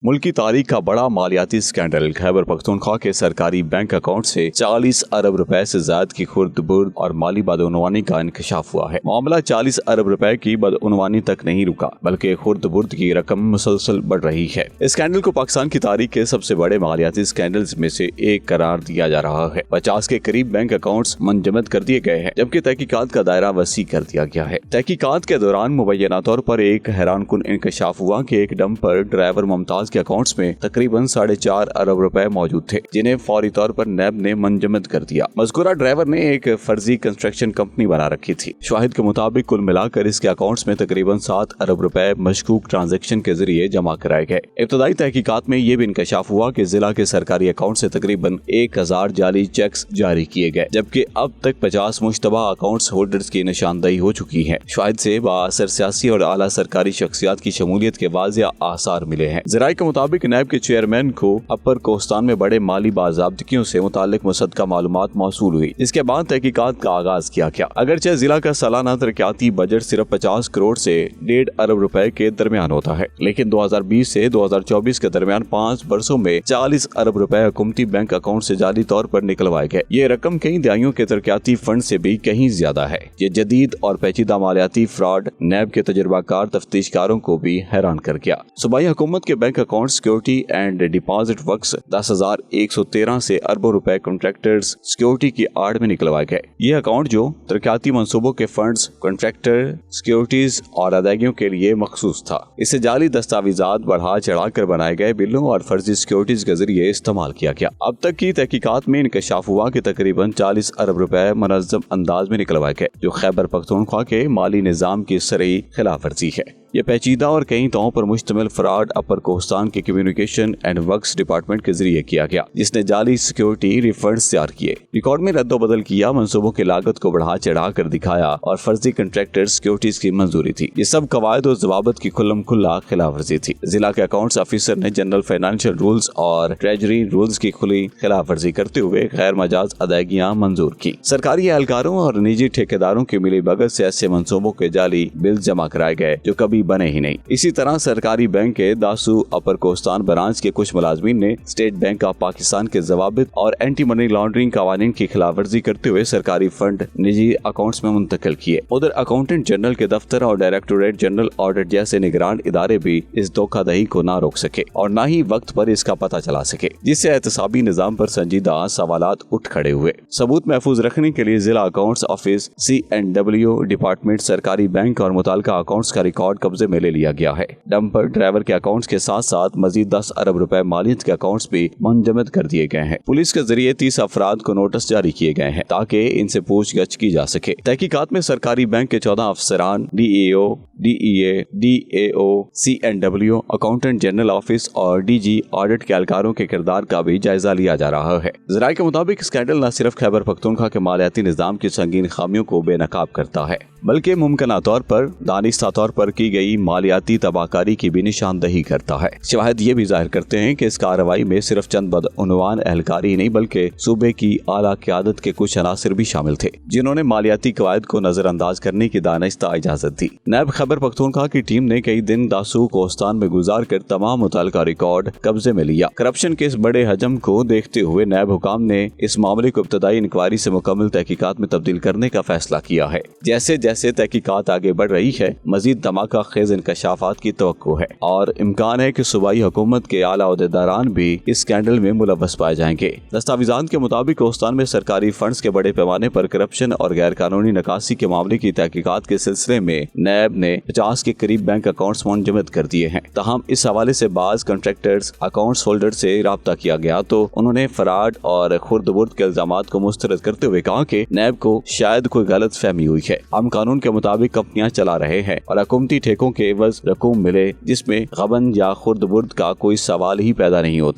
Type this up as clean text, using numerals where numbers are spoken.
मुल्क की तारीख का बड़ा मालियाती स्कैंडल खैबर पख्तूनख्वा के सरकारी बैंक अकाउंट से 40 अरब रुपए से ज्यादा की खुर्द-बुर्द और माली बदउनवानी का इंकशाफ हुआ है। मामला 40 अरब रुपए की बदउनवानी तक नहीं रुका, बल्कि खुर्द-बुर्द की रकम मुसलसल बढ़ रही है। इस स्कैंडल को पाकिस्तान की तारीख के सबसे बड़े मालियाती स्कैंडल्स में से एक करार दिया जा रहा है। 50 के करीब बैंक अकाउंट्स मुंजमद कर दिए गए हैं, जबकि तहकीकात का दायरा वसी कर दिया गया है। तहकीकात के दौरान मुबैना तौर पर एक हैरानकुन इंकशाफ हुआ कि एक डंपर ड्राइवर मुमताज के अकाउंट्स में तकरीबन 4.5 अरब रुपए मौजूद थे, जिन्हें फौरी तौर पर नैब ने मुंजमद कर दिया। मज़कूरा ड्राइवर ने एक फर्जी कंस्ट्रक्शन कंपनी बना रखी थी। शाहिद के मुताबिक कुल मिलाकर इसके अकाउंट्स में तकरीबन 7 अरब रुपए मशकूक ट्रांजैक्शन के जरिए जमा कराए गए। इब्तदाई तहकीकात में यह भी इंकशाफ हुआ कि जिला के सरकारी अकाउंट से तकरीबन 1000 जाली चेक्स जारी किए गए, जबकि अब तक 50 मुश्तबा अकाउंट्स होल्डर्स की निशानदेही हो चुकी है। शाहिद से बाअसर सियासी और आला सरकारी शख्सियात की शमूलियत के वाज़िया आसार मिले हैं। ज़राए के मुताबिक नैब के चेयरमैन को अपर कोस्तान में बड़े माली बाज़ाब्तगियों से मुताल्लिक मुसद्दका मालूमात मौसूल हुई। इसके बाद तहकीकात का आगाज किया गया। अगरचे जिला का सालाना तरक्याती बजट सिर्फ 50 करोड़ से 1.5 अरब रुपए के दरमियान होता है, लेकिन 2020 से 2024 के दरमियान 5 बरसों में 40 अरब रुपए हुकूमती बैंक अकाउंट से जाली तौर पर निकलवाए गए। ये रकम कई दहाइयों के तरक्याती फंड से भी कहीं ज्यादा है। ये जदीद और पेचीदा मालियाती फ्रॉड नैब के तजुर्बाकार तफ्तीशकारों को भी हैरान कर गया। सूबाई हुकूमत के bank account security and deposit works 10,113 से अरबों रुपए कॉन्ट्रैक्टर्स सिक्योरिटी की आड़ में निकलवाए गए। ये अकाउंट जो तरक्याती मंसूबों के फंड्स, कॉन्ट्रैक्टर सिक्योरिटीज और अदायगियों के लिए मखसूस था, इसे जाली दस्तावेजात बढ़ा चढ़ाकर बनाए गए बिलों और फर्जी सिक्योरिटीज के जरिए इस्तेमाल किया गया। अब तक की तहकीकात में इंकशाफ हुआ कि तकरीबन 40 अरब रुपए मुनज़्ज़म अंदाज में निकलवाए गए, जो खैबर पख्तूनख्वा के माली निज़ाम की सरी खिलाफ वर्जी है। यह पेचीदा और कई तौर पर मुश्तमिल फ्रॉड अपर कोस्तान के कम्युनिकेशन एंड वर्क्स डिपार्टमेंट के जरिए किया गया, जिसने जाली सिक्योरिटी रिफंड्स तैयार किए, रिकॉर्ड में रद्दोबदल किया, मंसूबों की लागत को बढ़ा चढ़ा कर दिखाया और फर्जी कंट्रैक्टर सिक्योरिटीज की मंजूरी थी। ये सब कवायद और जवाबत की खुल्लम खुल्ला खिलाफ वर्जी थी। जिला के अकाउंट्स ऑफिसर ने जनरल फाइनेंशियल रूल्स और ट्रेजरी रूल्स की खुली खिलाफ वर्जी करते हुए गैर मजाज अदायगियां मंजूर की। सरकारी एहलकारों और निजी ठेकेदारों की मिलीभगत से ऐसे मंसूबों के जाली बिल जमा कराए गए जो कभी बने ही नहीं। इसी तरह सरकारी बैंक के दासू अपर कोस्तान ब्रांच के कुछ मुलाजमीन ने स्टेट बैंक ऑफ पाकिस्तान के जवाबित और एंटी मनी लॉन्ड्रिंग कवानीन की खिलाफ वर्जी करते हुए सरकारी फंड निजी अकाउंट्स में मुंतकिल किए। उधर अकाउंटेंट जनरल के दफ्तर और डायरेक्टोरेट जनरल ऑडिट जैसे निगरान इदारे भी इस धोखाधड़ी को न रोक सके और न ही वक्त पर इसका पता चला सके, जिससे एहतसाबी निजाम पर संजीदा सवालात उठ खड़े हुए। सबूत महफूज रखने के लिए जिला अकाउंट्स ऑफिस C&W डिपार्टमेंट सरकारी बैंक और मुताल्लिका अकाउंट्स का रिकॉर्ड कब्जे में ले लिया गया है। डंपर ड्राइवर के अकाउंट्स के साथ साथ मजीद 10 अरब रुपए मालियत के अकाउंट्स भी मुंजमद कर दिए गए हैं। पुलिस के जरिए 30 अफराद को नोटिस जारी किए गए हैं ताकि इनसे पूछगछ की जा सके। तहकीकात में सरकारी बैंक के 14 अफसरान, DEO, DEA, DAO, C&W, accountant general office और DG ऑडिट के एहलकारों के किरदार का भी जायजा लिया जा रहा है। ज़राए के मुताबिक स्कैंडल न सिर्फ खैबर पख्तूनख्वा के मालियाती निज़ाम की संगीन खामियों को बेनकाब करता है, बल्कि मुमकिन तौर पर दानिस्ता तौर पर की गई मालियाती तबाहकारी की भी निशानदेही करता है। शवाहिद ये भी जाहिर करते हैं कि इस कार्रवाई में सिर्फ चंद बदउनवान एहलकारी नहीं, बल्कि सूबे की आला क़यादत के कुछ अनासिर भी शामिल थे, जिन्होंने मालियाती कवायद को नजरअंदाज करने की दानिस्ता इजाजत दी। नैब खैबर पख्तूनख्वा की टीम ने कई दिन दासू कोस्तान में गुजार कर तमाम मुतल्लिका रिकॉर्ड कब्जे में लिया। करप्शन के इस बड़े हजम को देखते हुए नैब हुकाम ने इस मामले को इब्तदाई इंक्वायरी से मुकम्मल तहकीकात में तब्दील करने का फैसला किया है। जैसे जैसे तहकीकात आगे बढ़ रही है, मजीद धमाका खेज इंकशाफात की तवक्को है और इम्कान है कि सूबाई हुकूमत के आला ओहदेदारान भी इस स्कैंडल में मुलव्वस पाए जाएंगे। दस्तावेजात के मुताबिक कोस्तान में सरकारी फंड्स के बड़े पैमाने पर करप्शन और गैर कानूनी निकासी के मामले की तहकीकात के सिलसिले में नैब ने 50 के करीब बैंक अकाउंट्स मुंजमद कर दिए हैं। तहम इस हवाले से बाज कॉन्ट्रैक्टर्स अकाउंट्स होल्डर से राब्ता किया गया तो उन्होंने फराड और खुर्द-बुर्द के इल्जामात को मुस्तरद करते हुए कहा कि नैब को शायद कोई गलत फहमी हुई है। हम कानून के मुताबिक कंपनियां चला रहे हैं और हुकूमती ठेकों के एवज रकूम मिले जिसमें गबन या खुर्द-बुर्द का कोई सवाल ही पैदा नहीं होता।